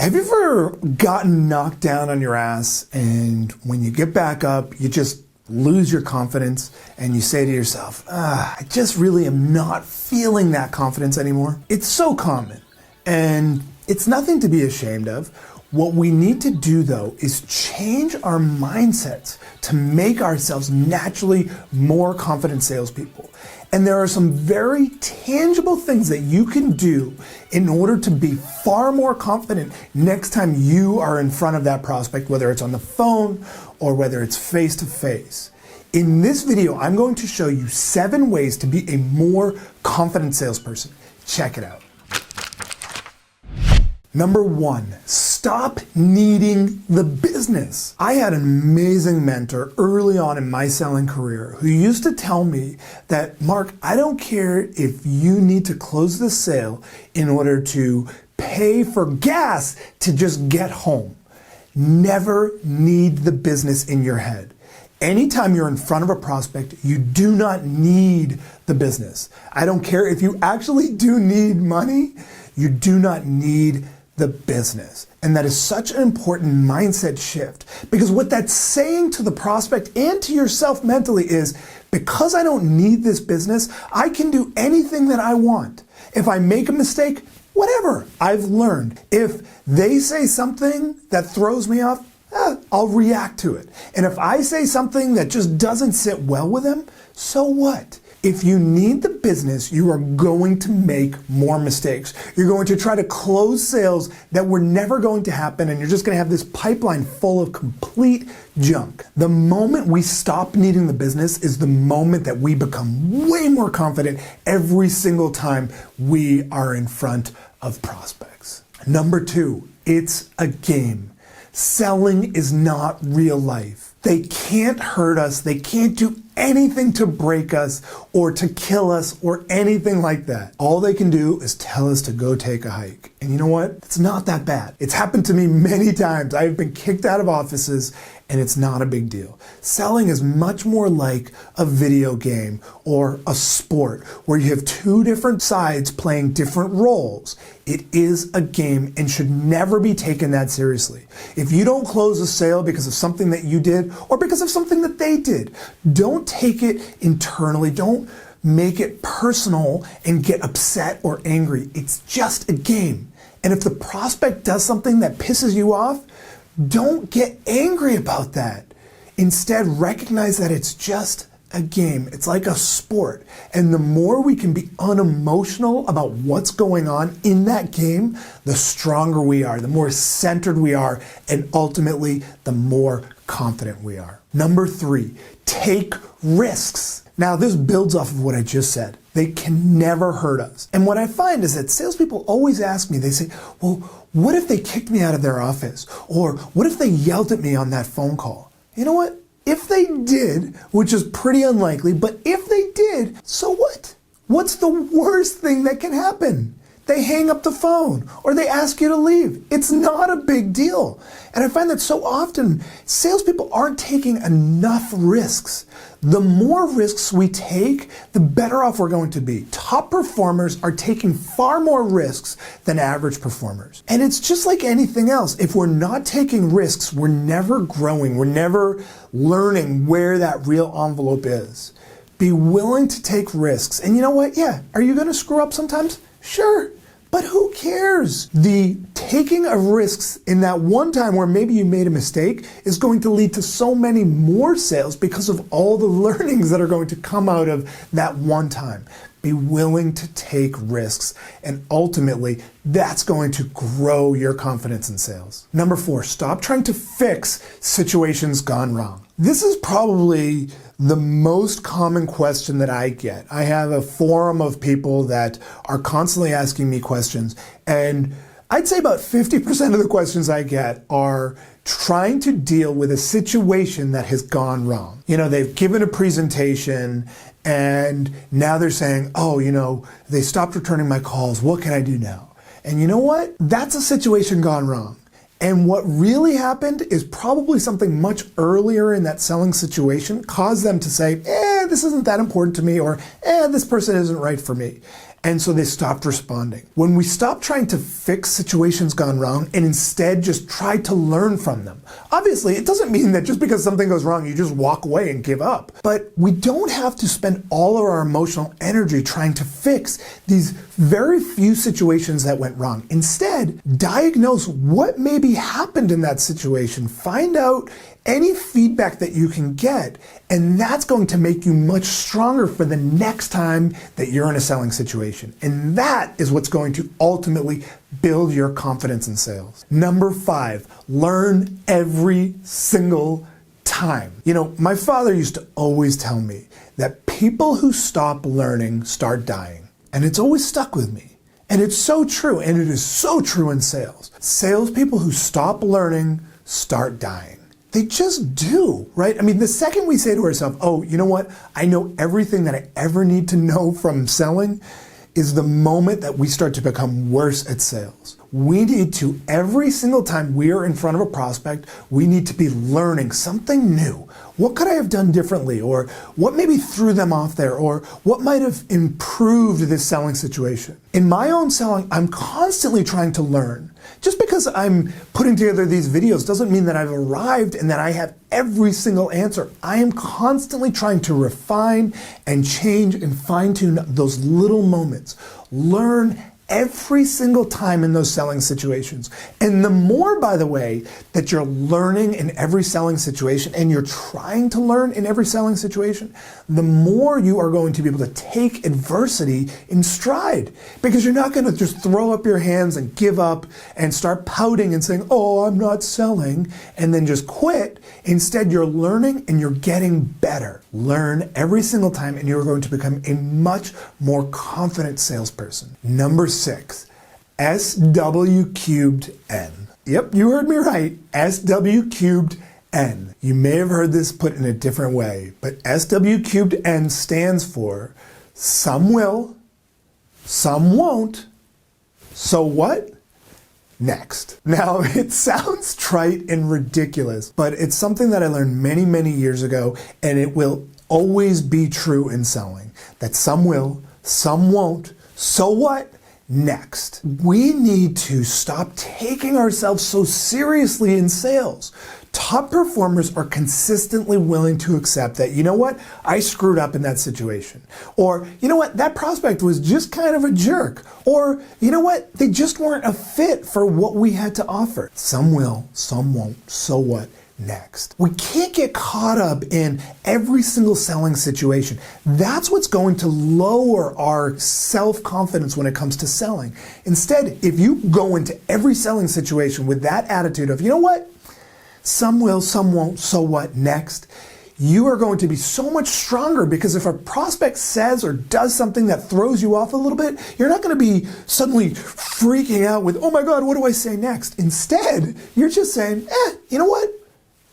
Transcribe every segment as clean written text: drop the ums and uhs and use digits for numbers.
Have you ever gotten knocked down on your ass and when you get back up, you just lose your confidence and you say to yourself, I just really am not feeling that confidence anymore? It's so common and it's nothing to be ashamed of. What we need to do though is change our mindsets to make ourselves naturally more confident salespeople. And there are some very tangible things that you can do in order to be far more confident next time you are in front of that prospect, whether it's on the phone or whether it's face to face. In this video, I'm going to show you 7 ways to be a more confident salesperson. Check it out. Number 1, stop needing the business. I had an amazing mentor early on in my selling career who used to tell me that, Mark, I don't care if you need to close the sale in order to pay for gas to just get home. Never need the business in your head. Anytime you're in front of a prospect, you do not need the business. I don't care if you actually do need money, you do not need the business. And that is such an important mindset shift, because what that's saying to the prospect and to yourself mentally is, because I don't need this business, I can do anything that I want. If I make a mistake, whatever, I've learned. If they say something that throws me off, I'll react to it. And if I say something that just doesn't sit well with them, so what? If you need the business, you are going to make more mistakes. You're going to try to close sales that were never going to happen, and you're just going to have this pipeline full of complete junk. The moment we stop needing the business is the moment that we become way more confident every single time we are in front of prospects. Number 2, it's a game. Selling is not real life. They can't hurt us. They can't do anything to break us or to kill us or anything like that. All they can do is tell us to go take a hike. And you know what? It's not that bad. It's happened to me many times. I've been kicked out of offices and it's not a big deal. Selling is much more like a video game or a sport where you have 2 different sides playing different roles. It is a game and should never be taken that seriously. If you don't close a sale because of something that you did or because of something that they did, don't take it internally. Don't make it personal and get upset or angry. It's just a game. And if the prospect does something that pisses you off, don't get angry about that. Instead, recognize that it's just a game. It's like a sport. And the more we can be unemotional about what's going on in that game, the stronger we are, the more centered we are, and ultimately, the more confident we are. Number 3, take risks. Now, this builds off of what I just said. They can never hurt us. And what I find is that salespeople always ask me, they say, well, what if they kicked me out of their office? Or what if they yelled at me on that phone call? You know what? If they did, which is pretty unlikely, but if they did, so what? What's the worst thing that can happen? They hang up the phone or they ask you to leave. It's not a big deal. And I find that so often salespeople aren't taking enough risks. The more risks we take, the better off we're going to be. Top performers are taking far more risks than average performers. And it's just like anything else. If we're not taking risks, we're never growing. We're never learning where that real envelope is. Be willing to take risks. And you know what? Yeah, are you going to screw up sometimes? Sure, but who cares? The taking of risks in that one time where maybe you made a mistake is going to lead to so many more sales because of all the learnings that are going to come out of that one time. Be willing to take risks, and ultimately, that's going to grow your confidence in sales. Number 4, stop trying to fix situations gone wrong. This is probably the most common question that I get. I have a forum of people that are constantly asking me questions, and I'd say about 50% of the questions I get are trying to deal with a situation that has gone wrong. You know, they've given a presentation and now they're saying, oh, you know, they stopped returning my calls. What can I do now? And you know what? That's a situation gone wrong. And what really happened is probably something much earlier in that selling situation caused them to say, this isn't that important to me, or this person isn't right for me. And so they stopped responding. When we stop trying to fix situations gone wrong and instead just try to learn from them. Obviously, it doesn't mean that just because something goes wrong, you just walk away and give up. But we don't have to spend all of our emotional energy trying to fix these very few situations that went wrong. Instead, diagnose what maybe happened in that situation. Find out any feedback that you can get, and that's going to make you much stronger for the next time that you're in a selling situation. And that is what's going to ultimately build your confidence in sales. Number 5, learn every single time. You know, my father used to always tell me that people who stop learning start dying. And it's always stuck with me. And it's so true, and it is so true in sales. Salespeople who stop learning start dying. They just do, right? I mean, the second we say to ourselves, oh, you know what? I know everything that I ever need to know from selling, is the moment that we start to become worse at sales. We need to, every single time we are in front of a prospect, we need to be learning something new. What could I have done differently? Or what maybe threw them off there? Or what might have improved this selling situation? In my own selling, I'm constantly trying to learn. Just because I'm putting together these videos doesn't mean that I've arrived and that I have every single answer. I am constantly trying to refine and change and fine-tune those little moments. Learn every single time in those selling situations. And the more, by the way, that you're learning in every selling situation and you're trying to learn in every selling situation, the more you are going to be able to take adversity in stride. Because you're not going to just throw up your hands and give up and start pouting and saying, oh, I'm not selling, and then just quit. Instead, you're learning and you're getting better. Learn every single time and you're going to become a much more confident salesperson. Number 6, SW cubed N. Yep, you heard me right. SW cubed N. You may have heard this put in a different way, but SW cubed N stands for some will, some won't, so what? Next. Now, it sounds trite and ridiculous, but it's something that I learned many, many years ago, and it will always be true in selling. That some will, some won't, so what? Next. We need to stop taking ourselves so seriously in sales. Top performers are consistently willing to accept that, you know what, I screwed up in that situation. Or, you know what, that prospect was just kind of a jerk. Or, you know what, they just weren't a fit for what we had to offer. Some will, some won't, so what? Next. We can't get caught up in every single selling situation. That's what's going to lower our self-confidence when it comes to selling. Instead, if you go into every selling situation with that attitude of, you know what, some will, some won't, so what? Next. You are going to be so much stronger, because if a prospect says or does something that throws you off a little bit, you're not going to be suddenly freaking out with, oh my God, what do I say next? Instead, you're just saying, you know what?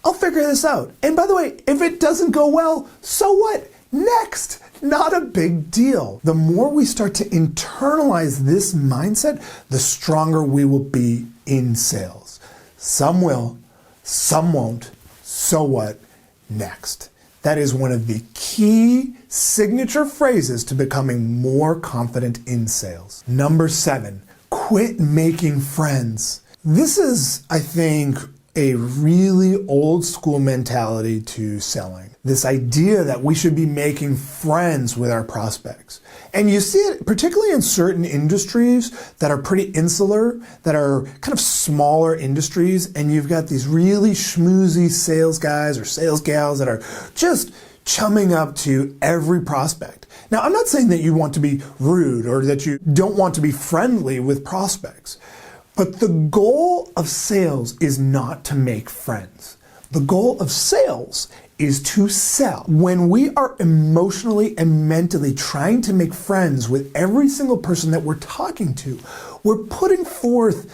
I'll figure this out. And by the way, if it doesn't go well, so what? Next. Not a big deal. The more we start to internalize this mindset, the stronger we will be in sales. Some will, some won't, so what? Next. That is one of the key signature phrases to becoming more confident in sales. Number 7, quit making friends. This is, I think, a really old school mentality to selling. This idea that we should be making friends with our prospects. And you see it particularly in certain industries that are pretty insular, that are kind of smaller industries, and you've got these really schmoozy sales guys or sales gals that are just chumming up to every prospect. Now, I'm not saying that you want to be rude or that you don't want to be friendly with prospects. But the goal of sales is not to make friends. The goal of sales is to sell. When we are emotionally and mentally trying to make friends with every single person that we're talking to, we're putting forth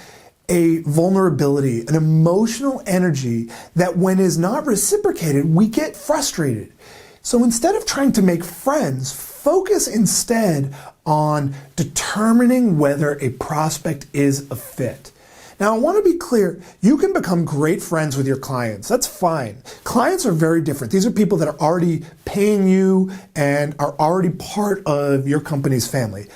a vulnerability, an emotional energy that when is not reciprocated, we get frustrated. So instead of trying to make friends, focus instead on determining whether a prospect is a fit. Now, I want to be clear, you can become great friends with your clients. That's fine. Clients are very different. These are people that are already paying you and are already part of your company's family.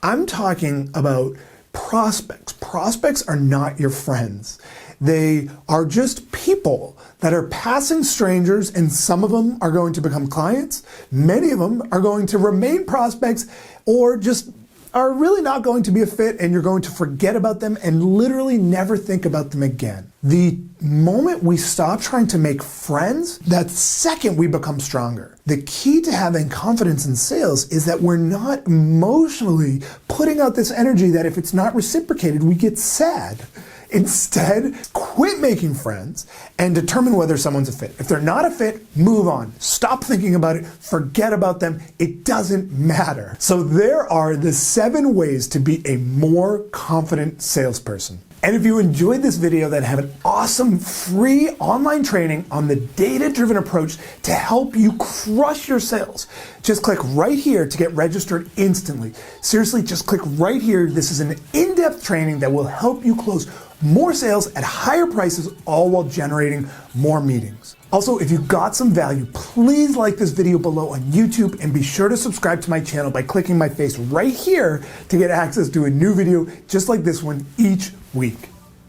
I'm talking about prospects. Prospects are not your friends. They are just people that are passing strangers, and some of them are going to become clients. Many of them are going to remain prospects or just are really not going to be a fit, and you're going to forget about them and literally never think about them again. The moment we stop trying to make friends, that second we become stronger. The key to having confidence in sales is that we're not emotionally putting out this energy that if it's not reciprocated, we get sad. Instead, quit making friends and determine whether someone's a fit. If they're not a fit, move on. Stop thinking about it. Forget about them. It doesn't matter. So there are the 7 ways to be a more confident salesperson. And if you enjoyed this video, then have an awesome free online training on the data-driven approach to help you crush your sales. Just click right here to get registered instantly. Seriously, just click right here. This is an in-depth training that will help you close more sales at higher prices, all while generating more meetings. Also, if you got some value, please like this video below on YouTube and be sure to subscribe to my channel by clicking my face right here to get access to a new video just like this one each week.